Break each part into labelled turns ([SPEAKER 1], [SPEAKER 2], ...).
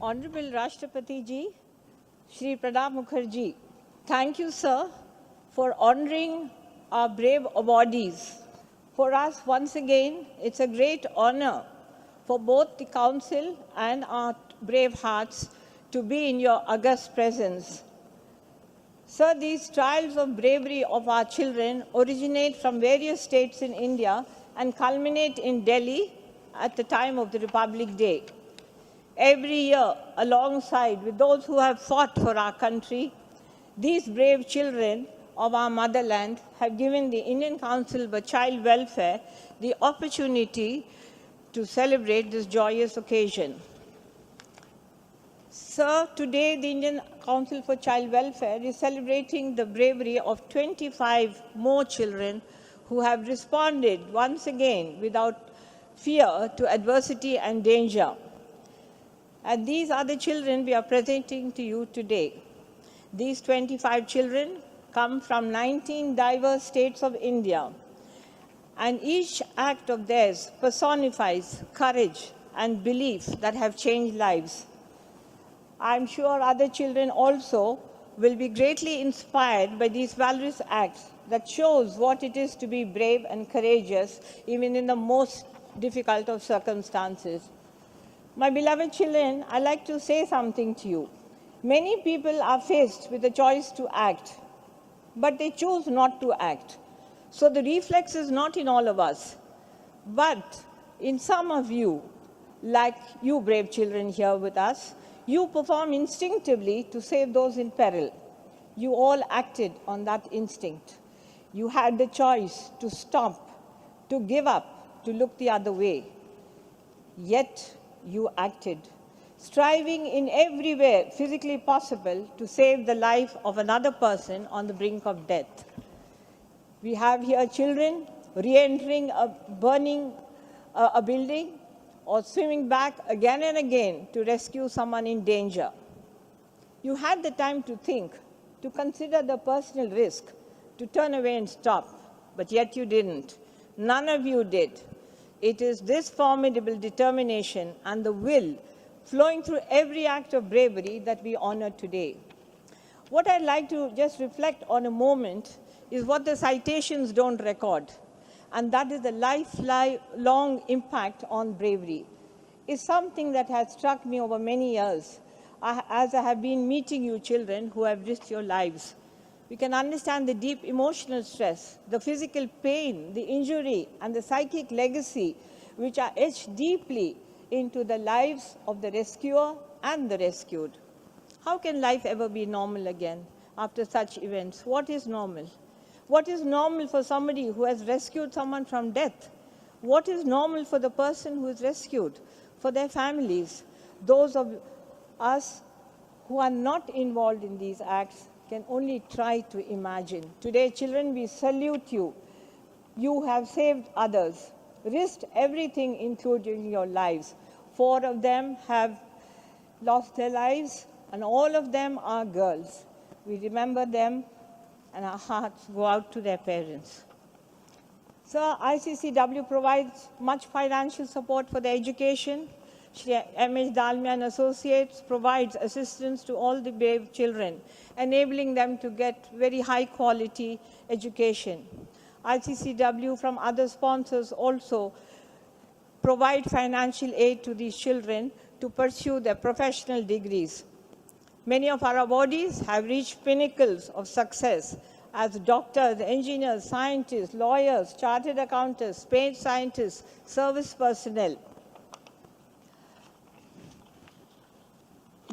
[SPEAKER 1] Honorable Rashtrapati Ji, Shri Pranab Mukherjee, thank you, sir, for honoring our brave awardees. For us, once again, it's a great honor for both the Council and our brave hearts to be in your august presence. Sir, these trials of bravery of our children originate from various states in India and culminate in Delhi at the time of the Republic Day. Every year, alongside with those who have fought for our country, these brave children of our motherland have given the Indian Council for Child Welfare the opportunity to celebrate this joyous occasion. Sir, today the Indian Council for Child Welfare is celebrating the bravery of 25 more children who have responded once again without fear to adversity and danger. And these are the children we are presenting to you today. These 25 children come from 19 diverse states of India, and each act of theirs personifies courage and belief that have changed lives. I'm sure other children also will be greatly inspired by these valorous acts that shows what it is to be brave and courageous even in the most difficult of circumstances. My beloved children, I'd like to say something to you. Many people are faced with the choice to act, but they choose not to act. So the reflex is not in all of us, but in some of you, like you brave children here with us, you perform instinctively to save those in peril. You all acted on that instinct. You had the choice to stop, to give up, to look the other way. Yet, you acted, striving in every way physically possible to save the life of another person on the brink of death. We have here children re-entering a burning a building or swimming back again and again to rescue someone in danger. You had the time to think, to consider the personal risk, to turn away and stop, but yet you didn't. None of you did. It is this formidable determination and the will flowing through every act of bravery that we honor today. What I'd like to just reflect on a moment is what the citations don't record, and that is the lifelong impact on bravery. It's something that has struck me over many years as I have been meeting you children who have risked your lives. We can understand the deep emotional stress, the physical pain, the injury, and the psychic legacy which are etched deeply into the lives of the rescuer and the rescued. How can life ever be normal again after such events? What is normal? What is normal for somebody who has rescued someone from death? What is normal for the person who is rescued, for their families? Those of us who are not involved in these acts can only try to imagine. Today, children, we salute you. You have saved others, risked everything, including your lives. 4 of them have lost their lives, and all of them are girls. We remember them, and our hearts go out to their parents. So, ICCW provides much financial support for their education. M.H. Dalmia and Associates provides assistance to all the brave children, enabling them to get very high quality education. ICCW from other sponsors also provide financial aid to these children to pursue their professional degrees. Many of our awardees have reached pinnacles of success as doctors, engineers, scientists, lawyers, chartered accountants, space scientists, service personnel.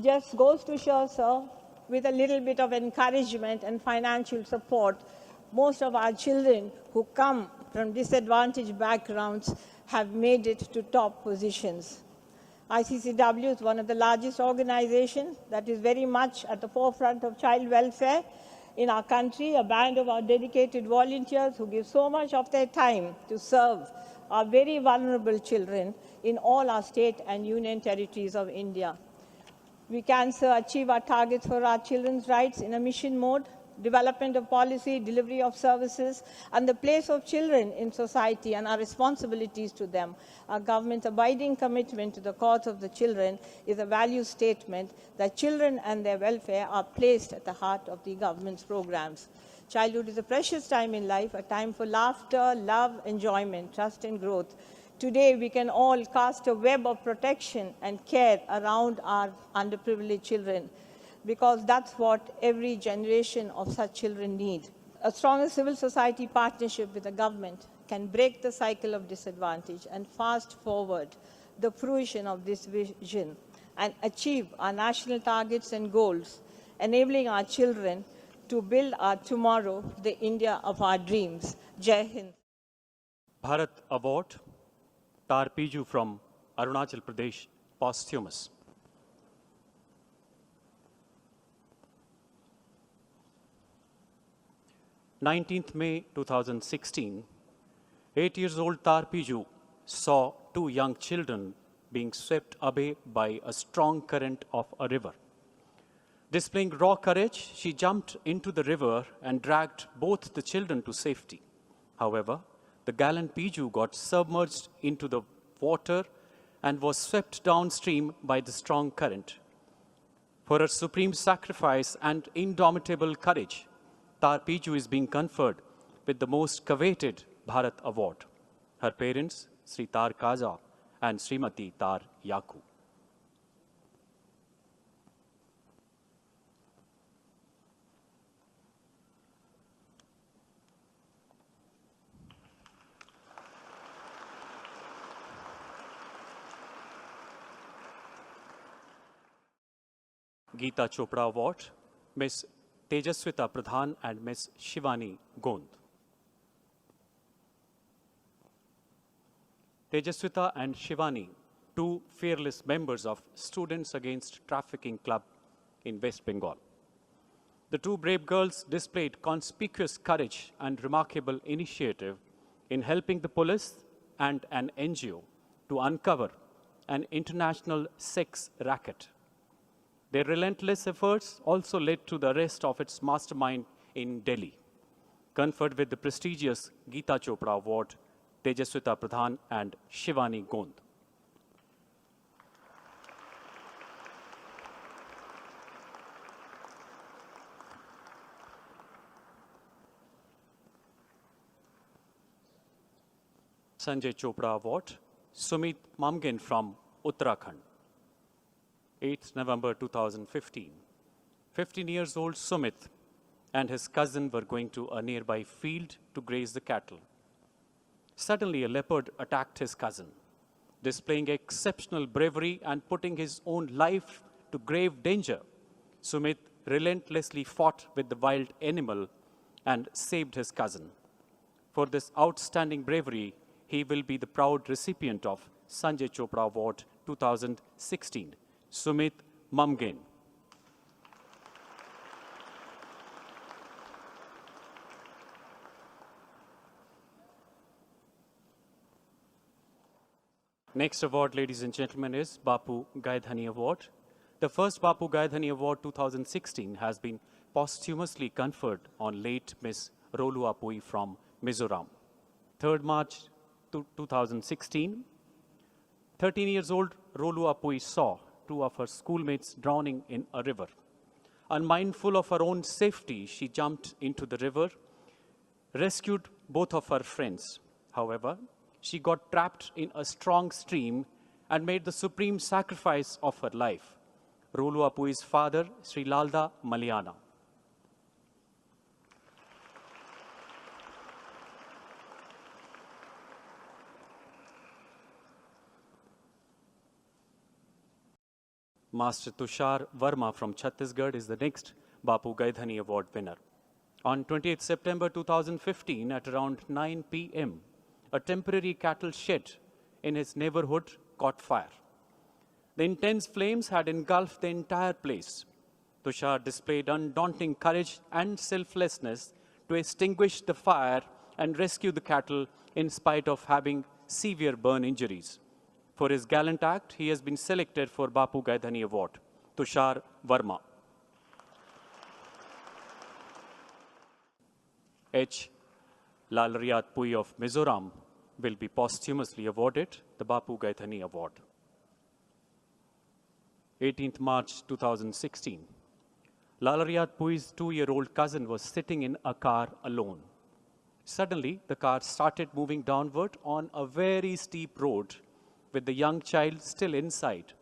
[SPEAKER 1] Just goes to show, sir, with a little bit of encouragement and financial support, most of our children who come from disadvantaged backgrounds have made it to top positions. ICCW is one of the largest organizations that is very much at the forefront of child welfare in our country, a band of our dedicated volunteers who give so much of their time to serve our very vulnerable children in all our state and union territories of India. We can, sir, achieve our targets for our children's rights in a mission mode development of policy, delivery of services, and the place of children in society and our responsibilities to them. Our government's abiding commitment to the cause of the children is a value statement that children and their welfare are placed at the heart of the government's programs. Childhood is a precious time in life, a time for laughter, love, enjoyment, trust, and growth. Today, we can all cast a web of protection and care around our underprivileged children, because that's what every generation of such children need. A stronger civil society partnership with the government can break the cycle of disadvantage and fast forward the fruition of this vision and achieve our national targets and goals, enabling our children to build our tomorrow, the India of our dreams. Jai Hind.
[SPEAKER 2] Bharat Award, Tar Piju from Arunachal Pradesh, posthumous. 19th May 2016, 8 years old Tar Piju saw two young children being swept away by a strong current of a river. Displaying raw courage, she jumped into the river and dragged both the children to safety. However, the gallant Piju got submerged into the water and was swept downstream by the strong current. For her supreme sacrifice and indomitable courage, Tar Piju is being conferred with the most coveted Bharat Award. Her parents, Sri Tar Kaza and Srimati Tar Yaku. Geeta Chopra Award, Ms. Tejaswita Pradhan and Ms. Shivani Gond. Tejaswita and Shivani, two fearless members of Students Against Trafficking Club in West Bengal. The two brave girls displayed conspicuous courage and remarkable initiative in helping the police and an NGO to uncover an international sex racket. Their relentless efforts also led to the arrest of its mastermind in Delhi. Conferred with the prestigious Geeta Chopra Award, Tejaswita Pradhan and Shivani Gond. Sanjay Chopra Award, Sumit Mamgen from Uttarakhand. 8th November 2015. 15 years old Sumit and his cousin were going to a nearby field to graze the cattle. Suddenly, a leopard attacked his cousin. Displaying exceptional bravery and putting his own life to grave danger, Sumit relentlessly fought with the wild animal and saved his cousin. For this outstanding bravery, he will be the proud recipient of Sanjay Chopra Award 2016. Sumit Mamgen. Next award, ladies and gentlemen, is Bapu Gaidhani Award. The first Bapu Gaidhani Award 2016 has been posthumously conferred on late Miss Rolu Apui from Mizoram. 3rd March 2016, 13 years old Rolu Apui saw two of her schoolmates drowning in a river. Unmindful of her own safety, she jumped into the river, rescued both of her friends. However, she got trapped in a strong stream and made the supreme sacrifice of her life. Rolu Apui's father, Sri Lalda Maliana. Master Tushar Verma from Chhattisgarh is the next Bapu Gaidhani Award winner. On 28 September 2015 at around 9 p.m., a temporary cattle shed in his neighborhood caught fire. The intense flames had engulfed the entire place. Tushar displayed undaunting courage and selflessness to extinguish the fire and rescue the cattle in spite of having severe burn injuries. For his gallant act, he has been selected for Bapu Gaidhani Award. Tushar Verma. H. Lalriyat Pui of Mizoram will be posthumously awarded the Bapu Gaithani Award. 18th March 2016. Lalriyat Pui's 2-year-old cousin was sitting in a car alone. Suddenly, the car started moving downward on a very steep road with the young child still inside.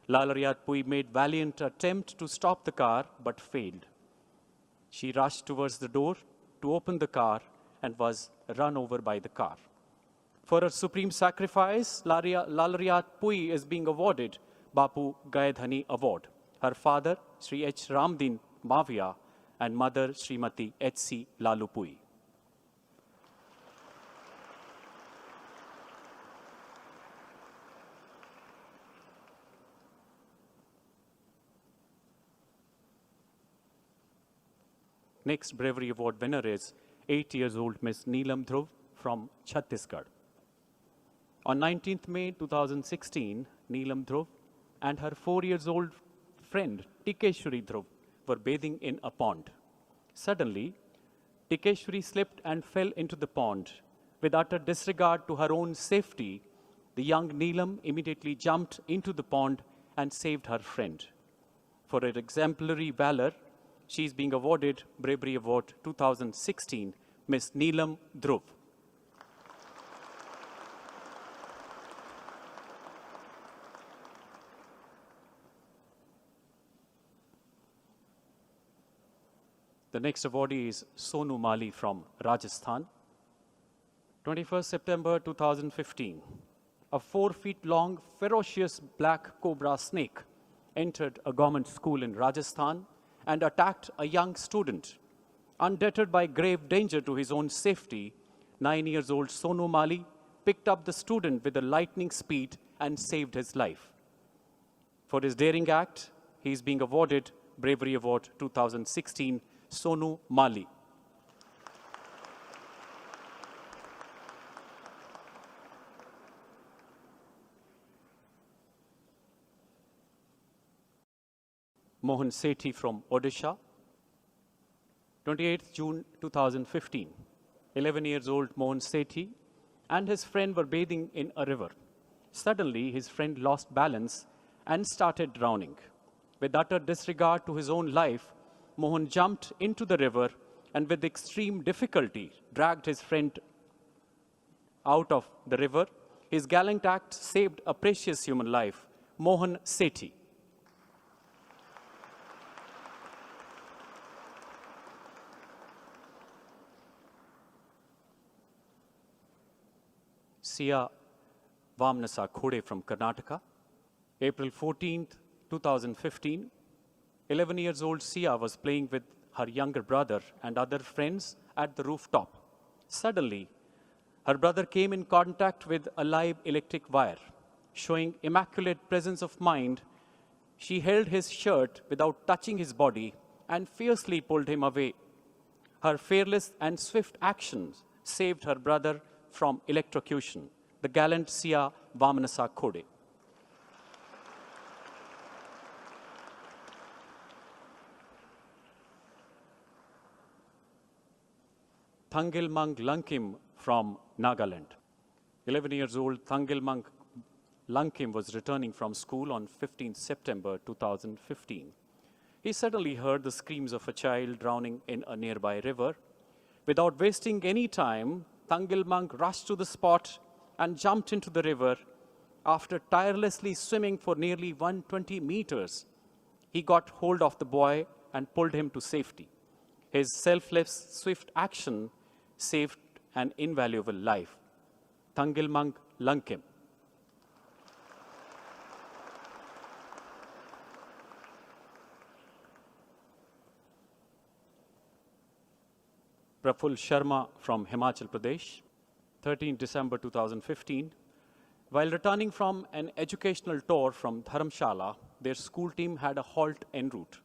[SPEAKER 2] Lalriyat Pui made valiant attempt to stop the car but failed. She rushed towards the door to open the car and was run over by the car. For her supreme sacrifice, Lalriyat Pui is being awarded Bapu Gaithani Award. Her father, Sri H. Ramdin Mavia, and mother, Srimati H.C. Lalu Pui. Next Bravery Award winner is 8 years old Miss Neelam Dhruv from Chhattisgarh. On 19th May 2016, Neelam Dhruv and her 4 years old friend Tikeshwari Dhruv were bathing in a pond. Suddenly, Tikeshwari slipped and fell into the pond. With utter disregard to her own safety, the young Neelam immediately jumped into the pond and saved her friend. For her exemplary valor, she is being awarded Bravery Award 2016, Miss Neelam Dhruv. The next awardee is Sonu Mali from Rajasthan. 21st September 2015, a 4-feet-long, ferocious black cobra snake entered a government school in Rajasthan and attacked a young student. Undeterred by grave danger to his own safety, 9-year-old Sonu Mali picked up the student with a lightning speed and saved his life. For his daring act, he is being awarded Bravery Award 2016, Sonu Mali. Mohan Sethi from Odisha. 28th June 2015. 11 years old Mohan Sethi and his friend were bathing in a river. Suddenly, his friend lost balance and started drowning. With utter disregard to his own life, Mohan jumped into the river and with extreme difficulty dragged his friend out of the river. His gallant act saved a precious human life. Mohan Sethi. Sia Vamnasa Khode from Karnataka. April 14th, 2015. 11 years old Sia was playing with her younger brother and other friends at the rooftop. Suddenly, her brother came in contact with a live electric wire. Showing immaculate presence of mind, she held his shirt without touching his body and fiercely pulled him away. Her fearless and swift actions saved her brother from electrocution. The gallant Sia Vamanasa Khode. Thangilmang Lankim from Nagaland. 11 years old Thangilmang Lankim was returning from school on 15 September 2015. He suddenly heard the screams of a child drowning in a nearby river. Without wasting any time, Thangilmang rushed to the spot and jumped into the river. After tirelessly swimming for nearly 120 meters, he got hold of the boy and pulled him to safety. His selfless, swift action saved an invaluable life. Thangilmang Lankim. Praful Sharma from Himachal Pradesh. 13 December 2015. While returning from an educational tour from Dharamshala, their school team had a halt en route.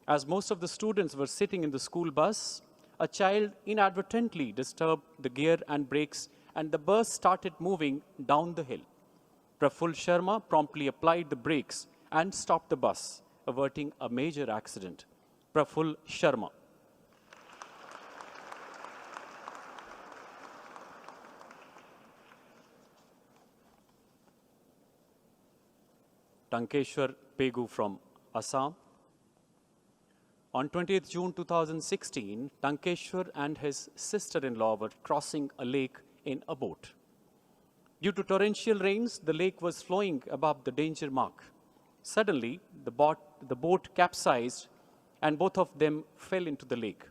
[SPEAKER 2] As most of the students were sitting in the school bus, a child inadvertently disturbed the gear and brakes, and the bus started moving down the hill. Praful Sharma promptly applied the brakes and stopped the bus, averting a major accident. Praful Sharma. Tankeshwar Pegu from Assam. On 20th June 2016, Tankeshwar and his sister-in-law were crossing a lake in a boat. Due to torrential rains, the lake was flowing above the danger mark. Suddenly, the boat capsized and both of them fell into the lake.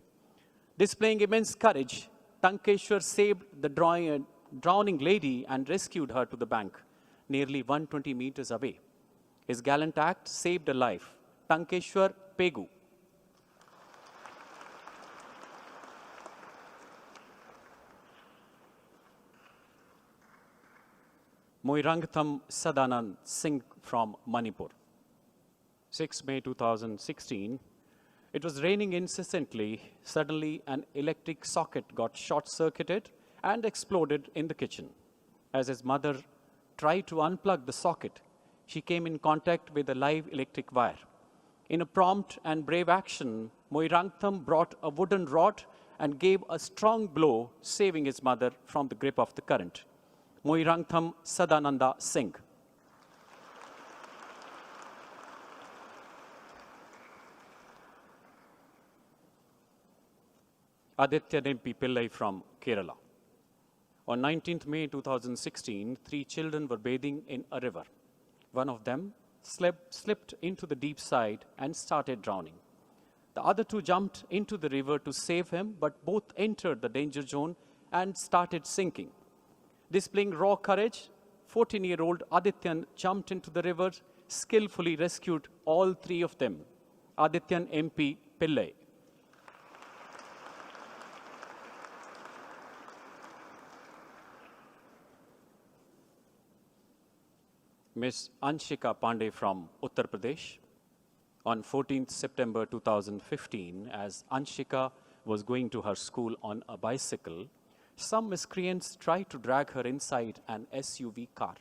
[SPEAKER 2] Displaying immense courage, Tankeshwar saved the drowning lady and rescued her to the bank, nearly 120 meters away. His gallant act saved a life. Tankeshwar Pegu. Moirangtham Sadanand Singh from Manipur. 6 May 2016. It was raining incessantly. Suddenly, an electric socket got short-circuited and exploded in the kitchen. As his mother tried to unplug the socket, she came in contact with a live electric wire. In a prompt and brave action, Moirangtham brought a wooden rod and gave a strong blow, saving his mother from the grip of the current. Moirangtham Sadananda Singh. Aditya Nempi Pillai from Kerala. On 19th May 2016, 3 children were bathing in a river. One of them slipped into the deep side and started drowning. The other 2 jumped into the river to save him, but both entered the danger zone and started sinking. Displaying raw courage, 14-year-old Adityan jumped into the river, skillfully rescued all 3 of them. Adityan MP Pillai. Miss Anshika Pandey from Uttar Pradesh. On 14th September 2015, as Anshika was going to her school on a bicycle, some miscreants tried to drag her inside an SUV car.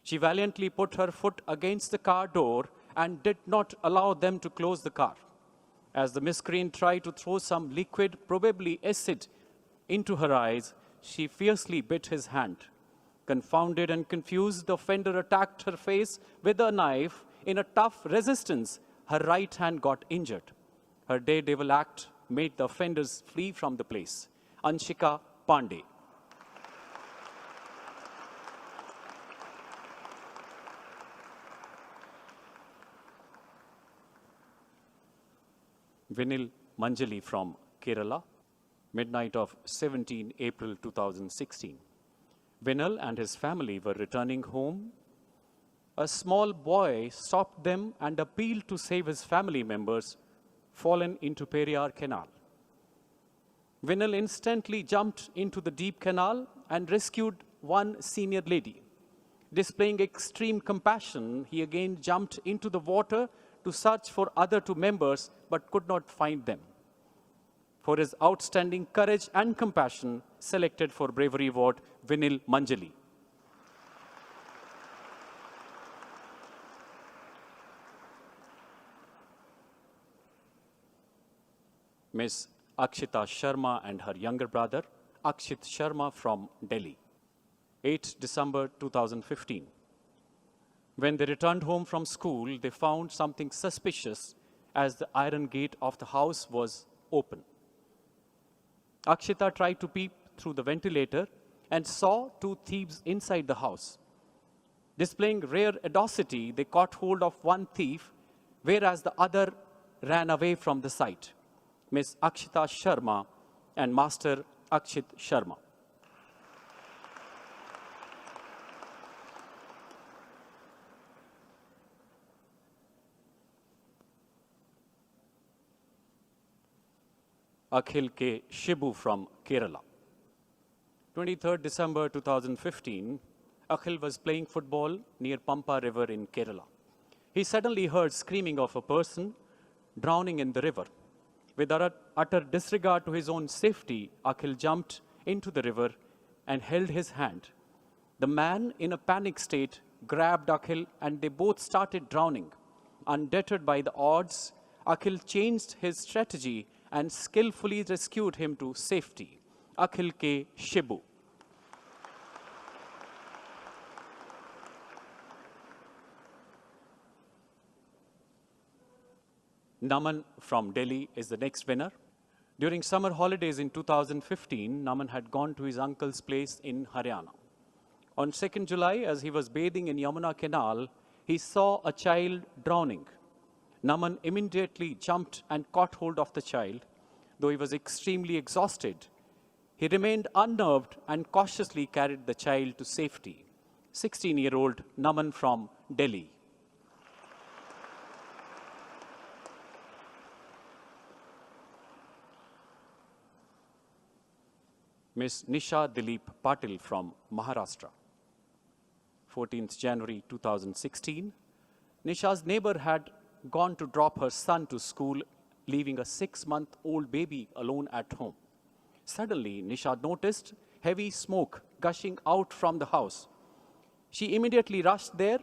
[SPEAKER 2] She valiantly put her foot against the car door and did not allow them to close the car. As the miscreant tried to throw some liquid, probably acid, into her eyes, she fiercely bit his hand. Confounded and confused, the offender attacked her face with a knife. In a tough resistance, her right hand got injured. Her daredevil act made the offenders flee from the place. Anshika Pandey. Vinil Manjali from Kerala. Midnight of 17 April 2016. Vinil and his family were returning home. A small boy stopped them and appealed to save his family members fallen into Periyar Canal. Vinil instantly jumped into the deep canal and rescued one senior lady. Displaying extreme compassion, he again jumped into the water to search for other 2 members but could not find them. For his outstanding courage and compassion, selected for Bravery Award, Vinil Manjali. Miss Akshita Sharma and her younger brother, Akshit Sharma from Delhi. 8 December 2015. When they returned home from school, they found something suspicious as the iron gate of the house was open. Akshita tried to peep through the ventilator and saw 2 thieves inside the house. Displaying rare audacity, they caught hold of one thief, whereas the other ran away from the site. Miss Akshita Sharma and Master Akshit Sharma. Akhil K. Shibu from Kerala. 23rd December 2015, Akhil was playing football near Pampa River in Kerala. He suddenly heard screaming of a person drowning in the river. With utter disregard to his own safety, Akhil jumped into the river and held his hand. The man, in a panic state, grabbed Akhil and they both started drowning. Undeterred by the odds, Akhil changed his strategy and skillfully rescued him to safety. Akhil K. Shibu. Naman from Delhi is the next winner. During summer holidays in 2015, Naman had gone to his uncle's place in Haryana. On 2nd July, as he was bathing in Yamuna Canal, he saw a child drowning. Naman immediately jumped and caught hold of the child. Though he was extremely exhausted, he remained unnerved and cautiously carried the child to safety. 16-year-old Naman from Delhi. Miss Nisha Dilip Patil from Maharashtra. 14th January 2016. Nisha's neighbor had gone to drop her son to school, leaving a 6-month-old baby alone at home. Suddenly, Nisha noticed heavy smoke gushing out from the house. She immediately rushed there.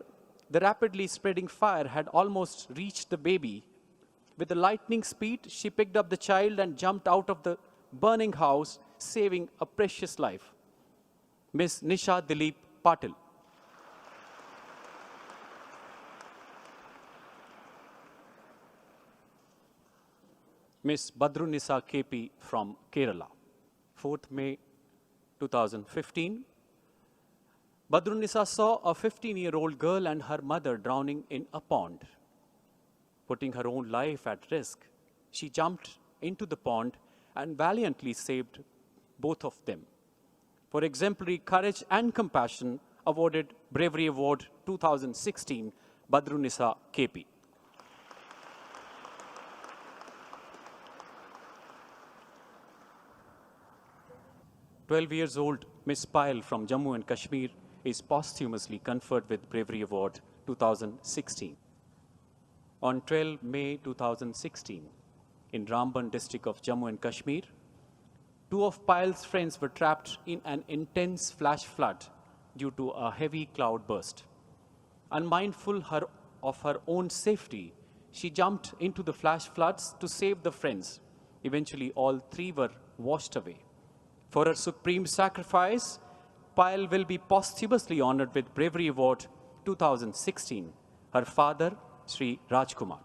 [SPEAKER 2] The rapidly spreading fire had almost reached the baby. With a lightning speed, she picked up the child and jumped out of the burning house, saving a precious life. Miss Nisha Dilip Patil. Miss Badrunisa KP from Kerala. 4th May 2015. Badrunisa saw a 15-year-old girl and her mother drowning in a pond. Putting her own life at risk, she jumped into the pond and valiantly saved both of them. For exemplary courage and compassion, awarded Bravery Award 2016, Badrunisa KP. "12-year-old Miss Payal from Jammu and Kashmir is posthumously conferred with Bravery Award 2016. On 12 May 2016, in Ramban district of Jammu and Kashmir, 2 of Payal's friends were trapped in an intense flash flood due to a heavy cloud burst. Unmindful of her own safety, she jumped into the flash floods to save the friends. Eventually, all 3 were washed away. For her supreme sacrifice, Payal will be posthumously honored with Bravery Award 2016. Her father, Sri Rajkumar.